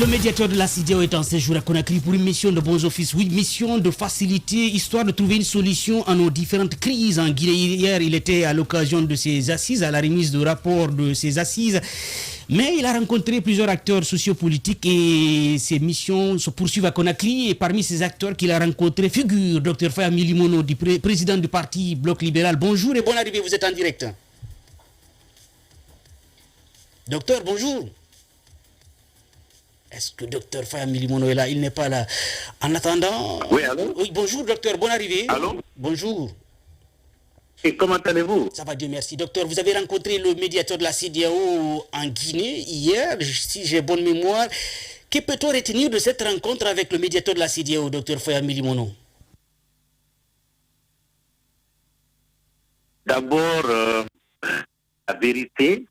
le médiateur de la CEDEAO est en séjour à Conakry pour une mission de bons offices. Oui, mission de faciliter, histoire de trouver une solution à nos différentes crises en Guinée. Hier, il était à l'occasion de ses assises, à la remise de rapport de ses assises. Mais il a rencontré plusieurs acteurs sociopolitiques et ses missions se poursuivent à Conakry. Et parmi ces acteurs qu'il a rencontrés figure Dr Fayami Limono, président du parti Bloc libéral. Bonjour et bonne arrivée, vous êtes en direct. Docteur, bonjour. Est-ce que Dr Fayami Limono est là? Il n'est pas là. En attendant... Oui, allô? Oui, bonjour docteur, bonne arrivée. Allô? Bonjour. Et comment allez-vous? Ça va, Dieu merci. Docteur, vous avez rencontré le médiateur de la CEDEAO en Guinée hier, si j'ai bonne mémoire. Que peut-on retenir de cette rencontre avec le médiateur de la CEDEAO, Dr Fayami Limono? D'abord, la vérité,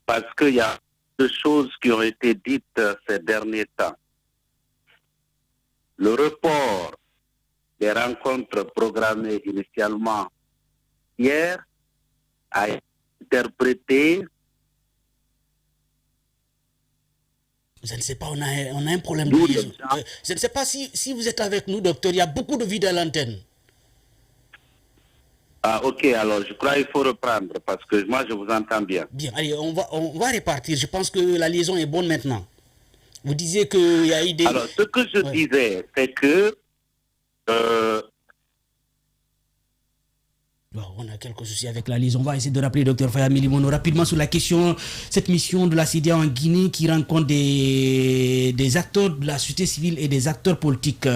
parce qu'il y a deux choses qui ont été dites ces derniers temps. Le report des rencontres programmées initialement hier a été interprété. Je ne sais pas, on a un problème de liaison. Je ne sais pas si vous êtes avec nous, docteur. Il y a beaucoup de vide à l'antenne. Ah, ok, alors je crois qu'il faut reprendre parce que moi je vous entends bien. Bien, allez, on va repartir. Je pense que la liaison est bonne maintenant. Vous disiez qu'il y a eu des... Alors, ce que je disais, c'est que... on a quelques soucis avec la liaison. On va essayer de rappeler Dr Fayami Limono rapidement sur la question, cette mission de la CEDEAO en Guinée qui rencontre des acteurs de la société civile et des acteurs politiques.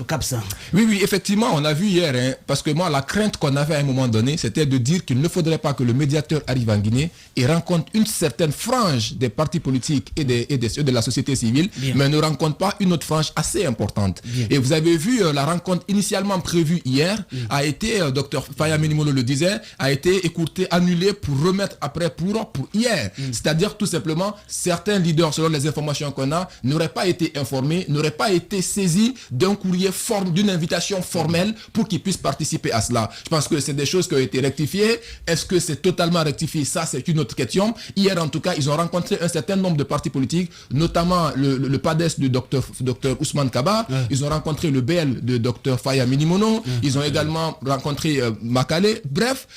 Kapsa. Oui, effectivement, on a vu hier, parce que moi, la crainte qu'on avait à un moment donné, c'était de dire qu'il ne faudrait pas que le médiateur arrive en Guinée et rencontre une certaine frange des partis politiques et de la société civile, mais ne rencontre pas une autre frange assez importante. Et vous avez vu, la rencontre initialement prévue hier a été, Dr Fayami Limono le disait, a été écourté, annulé pour remettre après pour hier. C'est-à-dire tout simplement, certains leaders, selon les informations qu'on a, n'auraient pas été informés, n'auraient pas été saisis d'un courrier d'une invitation formelle pour qu'ils puissent participer à cela. Je pense que c'est des choses qui ont été rectifiées. Est-ce que c'est totalement rectifié? Ça, c'est une autre question. Hier, en tout cas, ils ont rencontré un certain nombre de partis politiques, notamment le PADES de Dr Ousmane Kaba. Ils ont rencontré le BL de Dr Fayami Limono. Ils ont également rencontré Makale. Bref,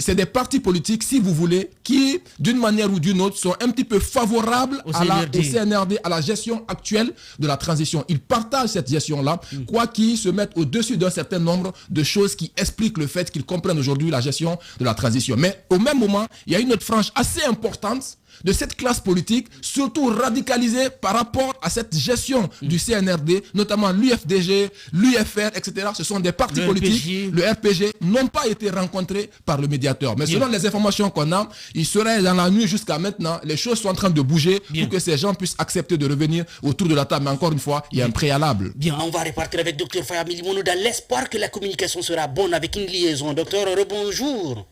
c'est des partis politiques, si vous voulez, qui, d'une manière ou d'une autre, sont un petit peu favorables au CNRD, à la gestion actuelle de la transition. Ils partagent cette gestion-là, quoi qu'ils se mettent au-dessus d'un certain nombre de choses qui expliquent le fait qu'ils comprennent aujourd'hui la gestion de la transition. Mais au même moment, il y a une autre frange assez importante de cette classe politique, surtout radicalisée par rapport à cette gestion du CNRD, notamment l'UFDG, l'UFR, etc. Ce sont des partis politiques, le RPG, n'ont pas été rencontrés par le médiateur. Mais selon les informations qu'on a, il serait dans la nuit jusqu'à maintenant, les choses sont en train de bouger pour que ces gens puissent accepter de revenir autour de la table. Mais encore une fois, il y a un préalable. Bien, on va repartir avec Dr Fayami Limono dans l'espoir que la communication sera bonne avec une liaison. Docteur, rebonjour.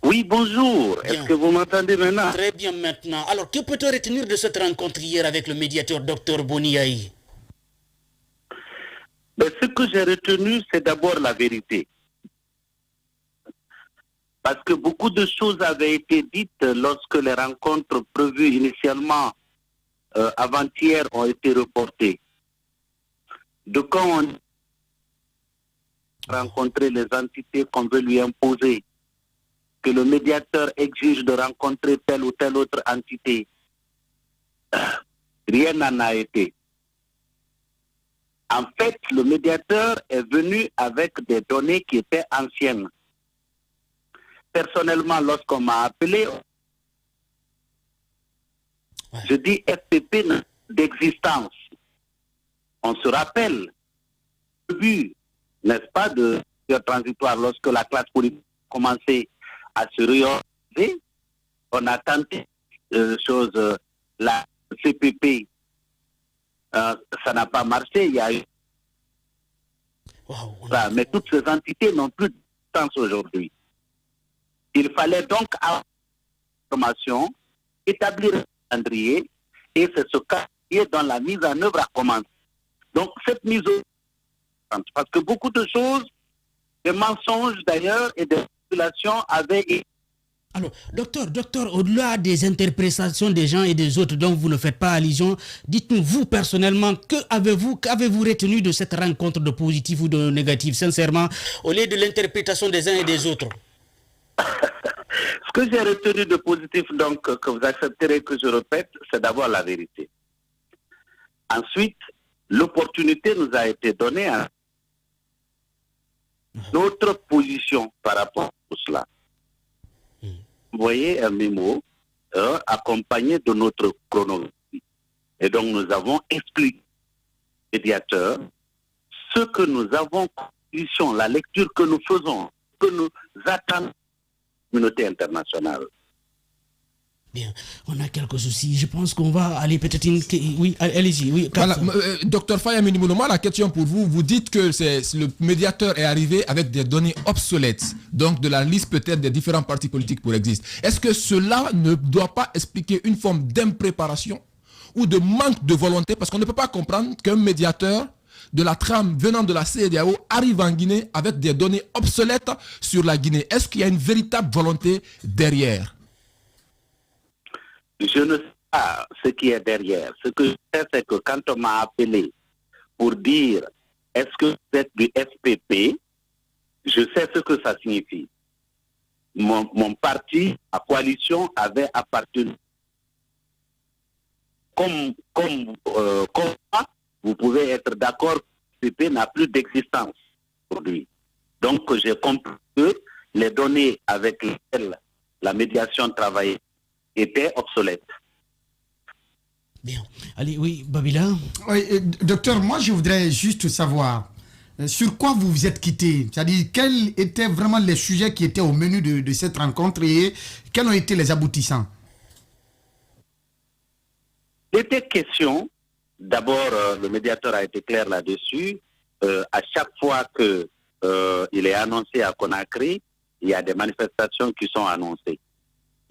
Oui, bonjour. Est-ce que vous m'entendez maintenant? Très bien maintenant. Alors, que peut-on retenir de cette rencontre hier avec le médiateur Dr Boniaï? Ce que j'ai retenu, c'est d'abord la vérité. Parce que beaucoup de choses avaient été dites lorsque les rencontres prévues initialement avant-hier ont été reportées. De quand on rencontrer les entités qu'on veut lui imposer, que le médiateur exige de rencontrer telle ou telle autre entité. Rien n'en a été. En fait, le médiateur est venu avec des données qui étaient anciennes. Personnellement, lorsqu'on m'a appelé, je dis FPP d'existence. On se rappelle le but, n'est-ce pas, de transitoire lorsque la classe politique a commencé à se réorganiser. On a tenté la CPP, ça n'a pas marché. Il y a eu mais toutes ces entités n'ont plus de sens aujourd'hui. Il fallait donc avoir une formation, établir un calendrier, et c'est ce calendrier dont la mise en œuvre a commencé. Donc cette mise en œuvre, parce que beaucoup de choses, des mensonges d'ailleurs et des manipulations avaient été Alors, docteur, au-delà des interprétations des gens et des autres dont vous ne faites pas allusion, dites-nous, vous, personnellement, qu'avez-vous retenu de cette rencontre de positif ou de négatif, sincèrement, au lieu de l'interprétation des uns et des autres? Ce que j'ai retenu de positif, donc, que vous accepterez que je répète, c'est d'abord la vérité. Ensuite, l'opportunité nous a été donnée à notre position par rapport à tout cela. Vous voyez un mémo accompagné de notre chronologie. Et donc, nous avons expliqué aux médiateurs ce que nous avons comme position, la lecture que nous faisons, que nous attendons de la communauté internationale. Bien, on a quelques soucis. Je pense qu'on va aller peut-être... Oui, allez-y. Oui, voilà, docteur Faye Aminimono, moi la question pour vous, vous dites que le médiateur est arrivé avec des données obsolètes, donc de la liste peut-être des différents partis politiques pour exister. Est-ce que cela ne doit pas expliquer une forme d'impréparation ou de manque de volonté? Parce qu'on ne peut pas comprendre qu'un médiateur de la trame venant de la CEDEAO arrive en Guinée avec des données obsolètes sur la Guinée. Est-ce qu'il y a une véritable volonté derrière? Je ne sais pas ce qui est derrière. Ce que je sais, c'est que quand on m'a appelé pour dire est-ce que vous êtes du FPP, je sais ce que ça signifie. Mon parti, la coalition, avait appartenu. Comme moi, vous pouvez être d'accord que le FPP n'a plus d'existence aujourd'hui. Donc j'ai compris que les données avec lesquelles la médiation travaillait était obsolète. Bien. Allez, oui, Babila. Oui, docteur, moi je voudrais juste savoir sur quoi vous vous êtes quitté. C'est-à-dire, quels étaient vraiment les sujets qui étaient au menu de cette rencontre et quels ont été les aboutissants? Il était question, d'abord, le médiateur a été clair là-dessus, à chaque fois qu'il est annoncé à Conakry, il y a des manifestations qui sont annoncées.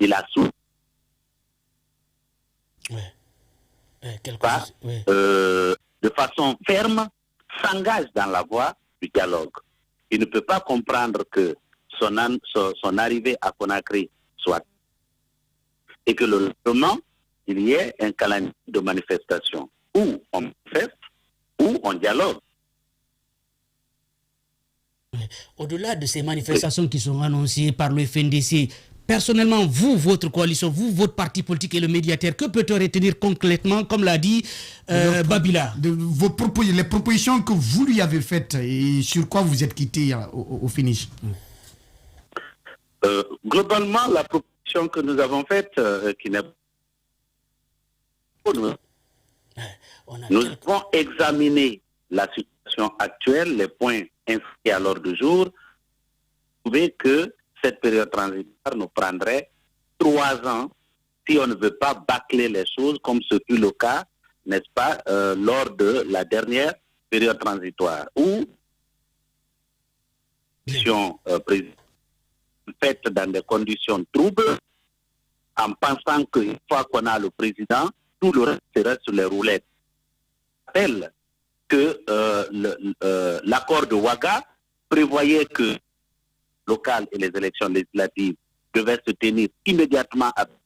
Il a soutenu de façon ferme, s'engage dans la voie du dialogue. Il ne peut pas comprendre que son arrivée à Conakry soit et que le lendemain, il y ait un calendrier de manifestation où on manifeste, où on dialogue. Au-delà de ces manifestations qui sont annoncées par le FNDC, personnellement, vous, votre coalition, vous, votre parti politique et le médiateur, que peut-on retenir concrètement, comme l'a dit Babila? Les propositions que vous lui avez faites et sur quoi vous êtes quitté au finish. Globalement, la proposition que nous avons faite, qui n'est pas... Nous avons examiné la situation actuelle, les points inscrits à l'ordre du jour, trouver que cette période transitoire nous prendrait 3 ans si on ne veut pas bâcler les choses comme ce fut le cas, n'est-ce pas, lors de la dernière période transitoire où faite dans des conditions troubles, en pensant qu'une fois qu'on a le président, tout le reste serait sur les roulettes. Je rappelle que l'accord de Ouaga prévoyait que locales et les élections législatives devaient se tenir immédiatement après.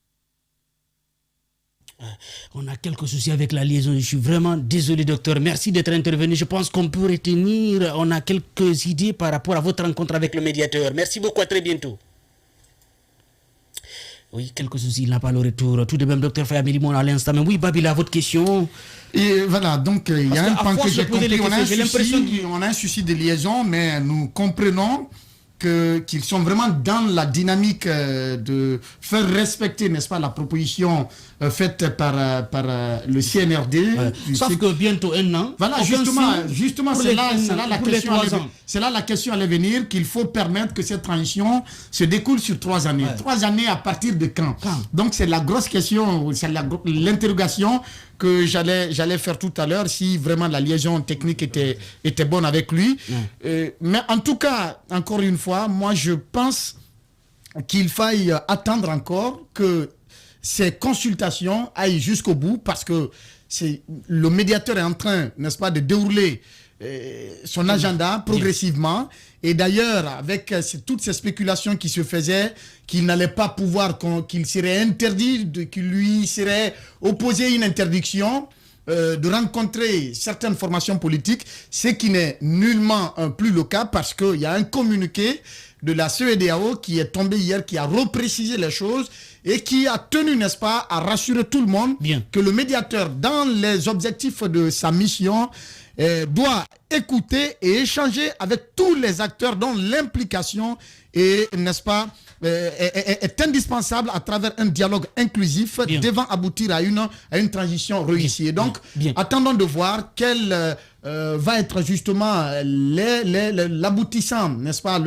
On a quelques soucis avec la liaison. Je suis vraiment désolé, docteur. Merci d'être intervenu. Je pense qu'on peut retenir, on a quelques idées par rapport à votre rencontre avec le médiateur. Merci beaucoup, à très bientôt. Oui, quelques soucis, il n'a pas le retour. Tout de même, docteur Faye Aminimono à l'instant. Mais oui, Babila, votre question. Et voilà, donc il y a un point que j'ai compris. On a un souci de liaison, mais nous comprenons qu'ils sont vraiment dans la dynamique de faire respecter, n'est-ce pas, la proposition faite par le CNRD. Sauf que bientôt 1 an. Voilà, justement c'est là la question allait venir, qu'il faut permettre que cette transition se découle sur 3 années. 3 années à partir de quand? Donc c'est la grosse question, c'est l'interrogation que j'allais faire tout à l'heure, si vraiment la liaison technique était bonne avec lui. Mais en tout cas, encore une fois, moi je pense qu'il faille attendre encore que ces consultations aillent jusqu'au bout, parce que le médiateur est en train, n'est-ce pas, de dérouler son agenda progressivement. Et d'ailleurs, avec toutes ces spéculations qui se faisaient, qu'il n'allait pas pouvoir, qu'il serait interdit, qu'il lui serait opposé une interdiction de rencontrer certaines formations politiques, ce qui n'est nullement plus le cas parce qu'il y a un communiqué de la CEDEAO qui est tombé hier, qui a reprécisé les choses et qui a tenu, n'est-ce pas, à rassurer tout le monde que le médiateur, dans les objectifs de sa mission, doit écouter et échanger avec tous les acteurs dont l'implication est, n'est-ce pas, est indispensable à travers un dialogue inclusif devant aboutir à une transition réussie. Et donc, attendons de voir quel va être justement l'aboutissant, n'est-ce pas,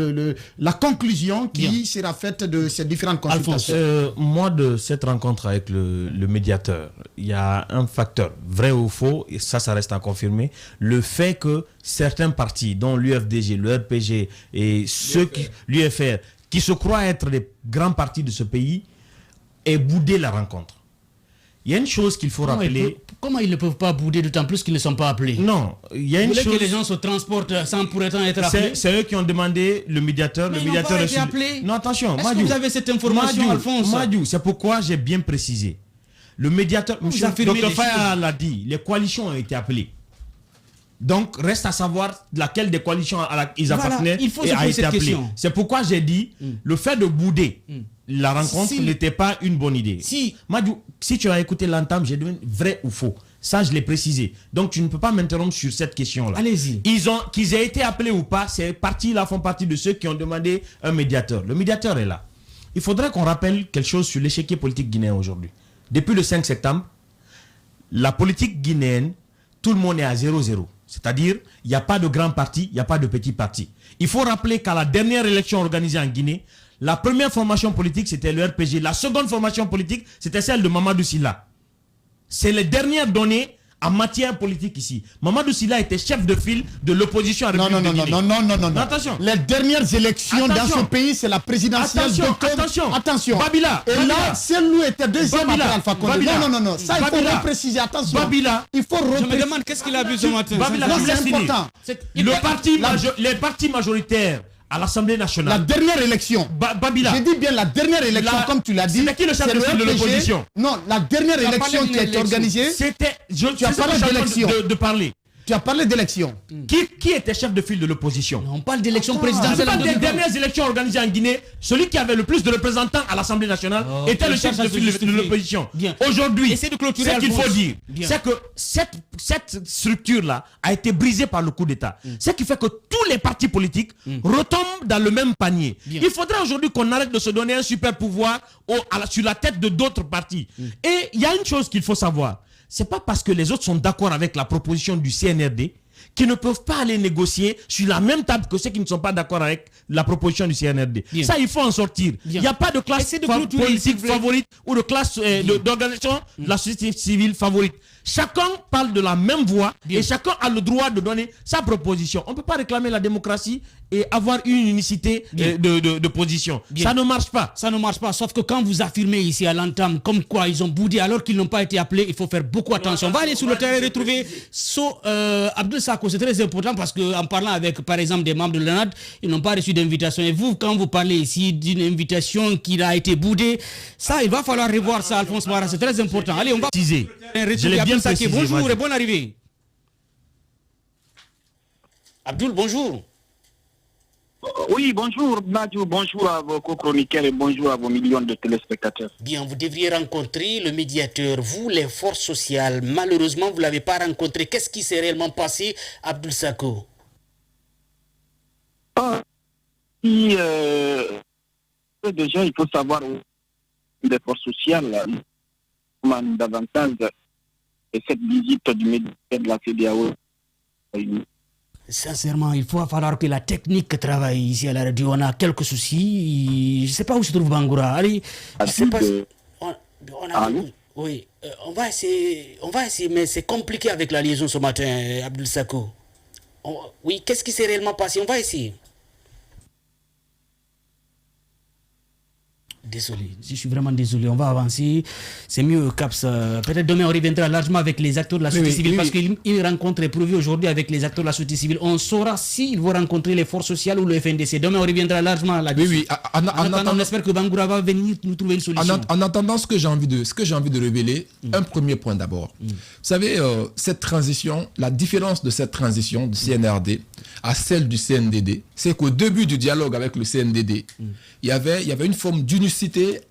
la conclusion qui sera faite de ces différentes consultations. Alphonse, moi, de cette rencontre avec le médiateur, il y a un facteur, vrai ou faux, et ça reste à confirmer, le fait que certains partis, dont l'UFDG, le RPG et ceux qui, l'UFR, qui se croient être les grands partis de ce pays, aient boudé la rencontre. Il y a une chose qu'il faut rappeler. Comment ils ne peuvent pas bouder, d'autant plus qu'ils ne sont pas appelés? Non, il y a une chose. Que les gens se transportent sans pour autant être appelés. C'est eux qui ont demandé le médiateur. Mais le médiateur ils n'ont pas été appelés. Non, attention. Est-ce que vous avez cette information, Alphonse? Madiou, c'est pourquoi j'ai bien précisé. Le médiateur, Dr Faya l'a dit, les coalitions ont été appelées. Donc, reste à savoir laquelle des coalitions ils appartenaient et a été appelée. C'est pourquoi j'ai dit, le fait de bouder la rencontre n'était pas une bonne idée. Madiou, si tu as écouté l'entame, j'ai dit vrai ou faux. Ça, je l'ai précisé. Donc, tu ne peux pas m'interrompre sur cette question-là. Allez-y. Qu'ils aient été appelés ou pas, ces partis-là font partie de ceux qui ont demandé un médiateur. Le médiateur est là. Il faudrait qu'on rappelle quelque chose sur l'échiquier politique guinéen aujourd'hui. Depuis le 5 septembre, la politique guinéenne, tout le monde est à 0-0. C'est-à-dire, il n'y a pas de grand parti, il n'y a pas de petit parti. Il faut rappeler qu'à la dernière élection organisée en Guinée, la première formation politique, c'était le RPG. La seconde formation politique, c'était celle de Mamadou Sylla. C'est les dernières données en matière politique ici. Mamadou Sylla était chef de file de l'opposition à la République de Guinée. Non. Attention. Les dernières élections dans ce pays, c'est la présidentielle d'octobre. Attention. Babila. Et là, celle-là était deuxième après Alpha Condé. Non. Ça, il faut repréciser. Attention. Babila. Il faut repréciser. Je me demande qu'est-ce qu'il a vu ce matin. Babila, c'est important. Les partis majoritaires à l'Assemblée nationale. La dernière élection. Babila. J'ai dit bien la dernière élection, comme tu l'as dit. C'était qui le chef de l'opposition? Non, la dernière élection qui a été organisée. C'était. Tu as parlé d'élection. De parler. Tu as parlé d'élection. Qui était chef de file de l'opposition? On parle d'élection présidentielle. Pas des dernières élections organisées en Guinée. Celui qui avait le plus de représentants à l'Assemblée nationale était le chef de file de l'opposition. Aujourd'hui, ce qu'il faut dire, c'est que cette structure-là a été brisée par le coup d'État. Ce qui fait que tous les partis politiques retombent dans le même panier. Il faudrait aujourd'hui qu'on arrête de se donner un super pouvoir sur la tête de d'autres partis. Et il y a une chose qu'il faut savoir. C'est pas parce que les autres sont d'accord avec la proposition du CNRD qu'ils ne peuvent pas aller négocier sur la même table que ceux qui ne sont pas d'accord avec la proposition du CNRD. Ça, il faut en sortir. Il n'y a pas de classe politique favorite ou de classe d'organisation de la société civile favorite. Chacun parle de la même voix et chacun a le droit de donner sa proposition. On ne peut pas réclamer la démocratie et avoir une unicité de position. Ça ne marche pas. Ça ne marche pas. Sauf que quand vous affirmez ici à l'entame comme quoi ils ont boudé alors qu'ils n'ont pas été appelés, il faut faire beaucoup attention. On va aller sur le terrain et retrouver Abdel Sako. C'est très important parce qu'en parlant avec par exemple des membres de l'ANAD, ils n'ont pas reçu d'invitation. Et vous, quand vous parlez ici d'une invitation qui a été boudée, ça, il va falloir revoir ça, Alphonse Mara. C'est très important. Allez, on va retrouver Abdel Sako. Bonjour et bonne arrivée. Abdul, bonjour. Oui, bonjour Madiou, bonjour à vos co-chroniqueurs et bonjour à vos millions de téléspectateurs. Bien, vous devriez rencontrer le médiateur, vous, les forces sociales. Malheureusement, vous ne l'avez pas rencontré. Qu'est-ce qui s'est réellement passé, Abdul Sako? Déjà, il faut savoir les forces sociales, davantage, et cette visite du médiateur de la CEDEAO. Sincèrement, il va falloir que la technique travaille ici à la radio. On a quelques soucis. Je ne sais pas où se trouve Bangoura. Allez, je sais pas. Oui, on va essayer, mais c'est compliqué avec la liaison ce matin, Abdul Sako. Oui, qu'est-ce qui s'est réellement passé? On va essayer. Désolé, je suis vraiment désolé. On va avancer. C'est mieux, Caps. Peut-être demain, on reviendra largement avec les acteurs de la société civile parce qu'une rencontre est prévue aujourd'hui avec les acteurs de la société civile. On saura s'ils vont rencontrer les forces sociales ou le FNDC. Demain, on reviendra largement là-dessus. Oui. En attendant, on espère que Bangoura va venir nous trouver une solution. En attendant, ce que j'ai envie de révéler, un premier point d'abord. Vous savez, cette transition, la différence de cette transition du CNRD à celle du CNDD, c'est qu'au début du dialogue avec le CNDD, il y avait une forme d'unicité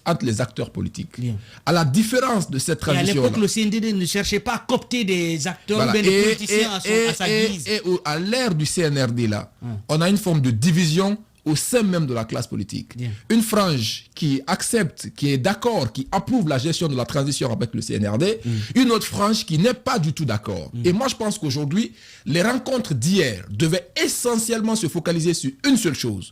entre les acteurs politiques. Bien. À la différence de cette transition. Et à l'époque, le CNDD ne cherchait pas à coopter des acteurs ou des politiciens à sa guise. Et à l'ère du CNRD, là, on a une forme de division au sein même de la classe politique. Bien. Une frange qui accepte, qui est d'accord, qui approuve la gestion de la transition avec le CNRD, une autre frange qui n'est pas du tout d'accord. Et moi, je pense qu'aujourd'hui, les rencontres d'hier devaient essentiellement se focaliser sur une seule chose.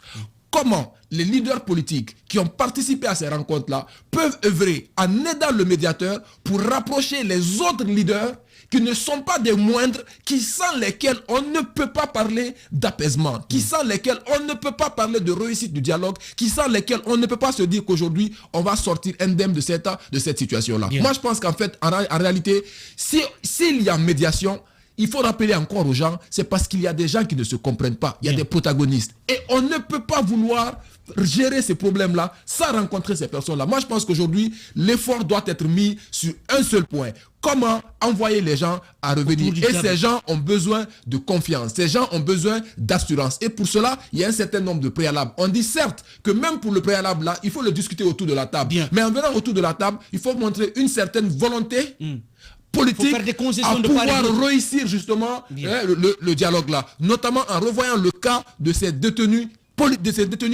Comment les leaders politiques qui ont participé à ces rencontres-là peuvent œuvrer en aidant le médiateur pour rapprocher les autres leaders qui ne sont pas des moindres, sans lesquels on ne peut pas parler d'apaisement, sans lesquels on ne peut pas parler de réussite du dialogue, sans lesquels on ne peut pas se dire qu'aujourd'hui, on va sortir indemne de cette situation-là. Yeah. Moi, je pense qu'en fait, en réalité, s'il y a médiation, il faut rappeler encore aux gens, c'est parce qu'il y a des gens qui ne se comprennent pas. Il y a des protagonistes. Et on ne peut pas vouloir gérer ces problèmes-là sans rencontrer ces personnes-là. Moi, je pense qu'aujourd'hui, l'effort doit être mis sur un seul point. Comment envoyer les gens à revenir. Et ces gens ont besoin de confiance. Ces gens ont besoin d'assurance. Et pour cela, il y a un certain nombre de préalables. On dit certes que même pour le préalable là, il faut le discuter autour de la table. Bien. Mais en venant autour de la table, il faut montrer une certaine volonté politique à pouvoir réussir justement le dialogue là. Notamment en revoyant le cas de ces détenus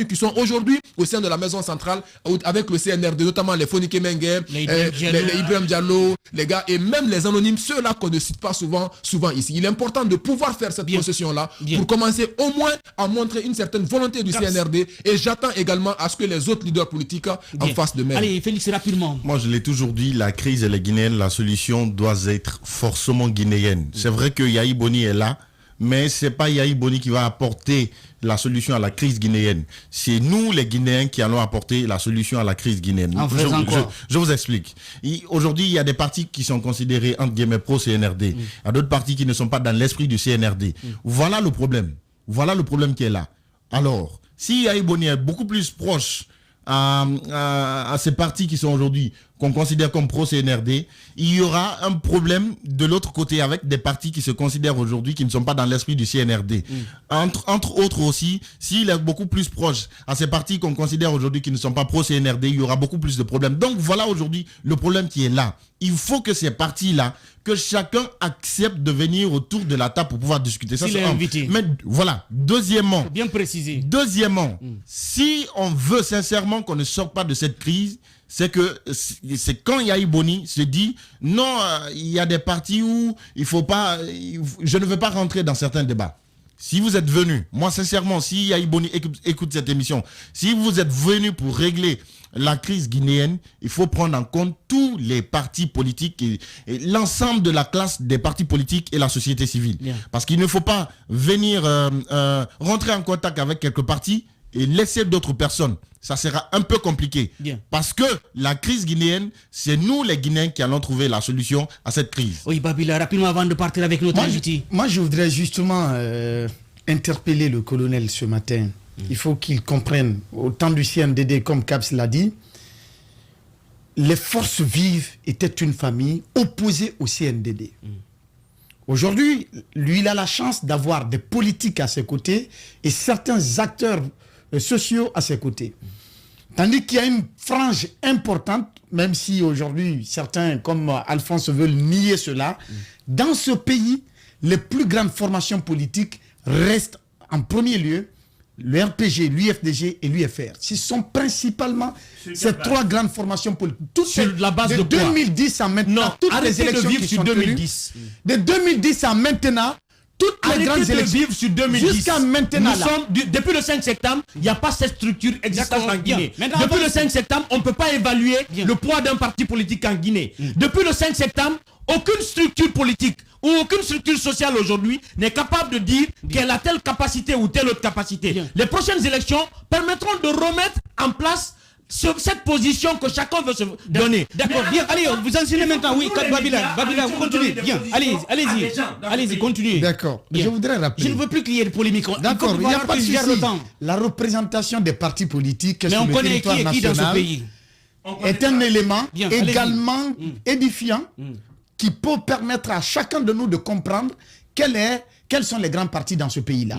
qui sont aujourd'hui au sein de la maison centrale avec le CNRD, notamment les Fonike Mengue, les Ibrahim Diallo, les gars, et même les anonymes, ceux-là qu'on ne cite pas souvent ici. Il est important de pouvoir faire cette concession-là pour commencer au moins à montrer une certaine volonté du CNRD, et j'attends également à ce que les autres leaders politiques en fassent de même. Allez, Félix, rapidement. Moi, je l'ai toujours dit, la crise, elle est guinéenne, la solution doit être forcément guinéenne. C'est vrai que Yahi Boni est là, mais ce n'est pas Yahi Boni qui va apporter la solution à la crise guinéenne. C'est nous, les Guinéens, qui allons apporter la solution à la crise guinéenne. Je vous explique. Aujourd'hui, il y a des partis qui sont considérés, entre guillemets, pro-CNRD. Il y a d'autres partis qui ne sont pas dans l'esprit du CNRD. Voilà le problème. Voilà le problème qui est là. Alors, si Yahi Boni est beaucoup plus proche à ces partis qui sont aujourd'hui, qu'on considère comme pro-CNRD, il y aura un problème de l'autre côté avec des partis qui se considèrent aujourd'hui qui ne sont pas dans l'esprit du CNRD. Entre autres aussi, s'il est beaucoup plus proche à ces partis qu'on considère aujourd'hui qui ne sont pas pro-CNRD, il y aura beaucoup plus de problèmes. Donc voilà aujourd'hui le problème qui est là. Il faut que ces partis-là, que chacun accepte de venir autour de la table pour pouvoir discuter. Ça, c'est invité. Mais voilà. Deuxièmement, bien précisé. Deuxièmement, si on veut sincèrement qu'on ne sorte pas de cette crise, c'est quand Yahi Boni se dit non, il y a des partis où je ne veux pas rentrer dans certains débats. Si vous êtes venu, moi sincèrement, si Yahi Boni écoute cette émission, si vous êtes venu pour régler la crise guinéenne, il faut prendre en compte tous les partis politiques et l'ensemble de la classe des partis politiques et la société civile. Bien. Parce qu'il ne faut pas venir rentrer en contact avec quelques partis et laisser d'autres personnes. Ça sera un peu compliqué. Bien. Parce que la crise guinéenne, c'est nous les Guinéens qui allons trouver la solution à cette crise. Oui, Babila, rapidement avant de partir avec notre invité. Moi, je voudrais justement interpeller le colonel ce matin. Il faut qu'il comprenne, au temps du CNDD, comme Caps l'a dit, les forces vives étaient une famille opposée au CNDD. Aujourd'hui, lui, il a la chance d'avoir des politiques à ses côtés et certains acteurs sociaux à ses côtés. Tandis qu'il y a une frange importante, même si aujourd'hui certains comme Alphonse veulent nier cela, dans ce pays, les plus grandes formations politiques restent en premier lieu le RPG, l'UFDG et l'UFR. Ce sont principalement ces trois grandes formations politiques. Toutes sur la base de 2010 à maintenant, non, toutes les élections qui sont 2010. De 2010 à maintenant, toutes les grandes élections vivre sur 2010. Jusqu'à maintenant. Depuis le 5 septembre, il n'y a pas cette structure existante en Guinée. Depuis le 5 septembre, on ne peut pas évaluer le poids d'un parti politique en Guinée. Depuis le 5 septembre, aucune structure politique ou aucune structure sociale aujourd'hui n'est capable de dire qu'elle a telle capacité ou telle autre capacité. Les prochaines élections permettront de remettre en place cette position que chacun veut se donner. D'accord, bien, allez, vous enseignez maintenant, oui, Babila, vous continuez, bien, allez-y, continuez. D'accord, je voudrais rappeler. Je ne veux plus qu'il y ait de polémique. D'accord, il n'y a pas de souci. La représentation des partis politiques sur le territoire national est un élément également édifiant qui peut permettre à chacun de nous de comprendre quels sont les grands partis dans ce pays-là.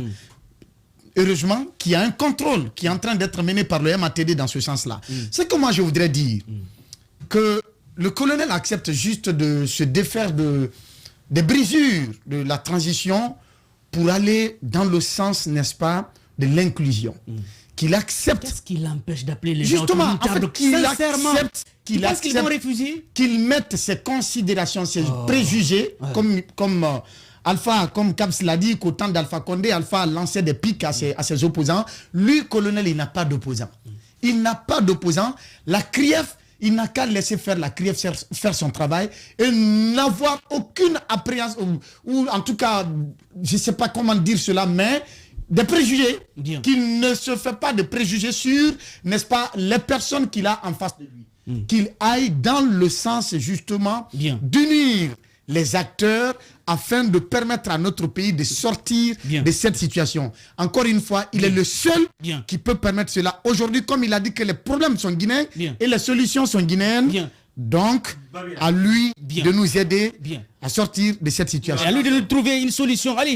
Heureusement qu'il y a un contrôle qui est en train d'être mené par le MATD dans ce sens-là. C'est que moi je voudrais dire que le colonel accepte juste de se défaire des brisures de la transition pour aller dans le sens, n'est-ce pas, de l'inclusion. Qu'il accepte. Qu'est-ce qui l'empêche d'appeler les gens justement, en fait, qu'il accepte, qu'ils vont refuser, qu'il mette ses considérations, ses préjugés, comme Alpha, comme Kabs l'a dit, qu'au temps d'Alpha Condé, Alpha lançait des pics à ses opposants. Lui, colonel, il n'a pas d'opposant. Il n'a pas d'opposant. La CRIEF, il n'a qu'à laisser faire la CRIEF faire son travail et n'avoir aucune appréhension, ou en tout cas, je ne sais pas comment dire cela, mais des préjugés, qu'il ne se fait pas de préjugés sur, n'est-ce pas, les personnes qu'il a en face de lui. Qu'il aille dans le sens, justement, d'unir les acteurs afin de permettre à notre pays de sortir de cette situation. Encore une fois, il est le seul qui peut permettre cela. Aujourd'hui, comme il a dit que les problèmes sont guinéens et les solutions sont guinéennes, donc à lui de nous aider à sortir de cette situation. À lui de nous trouver une solution. Allez.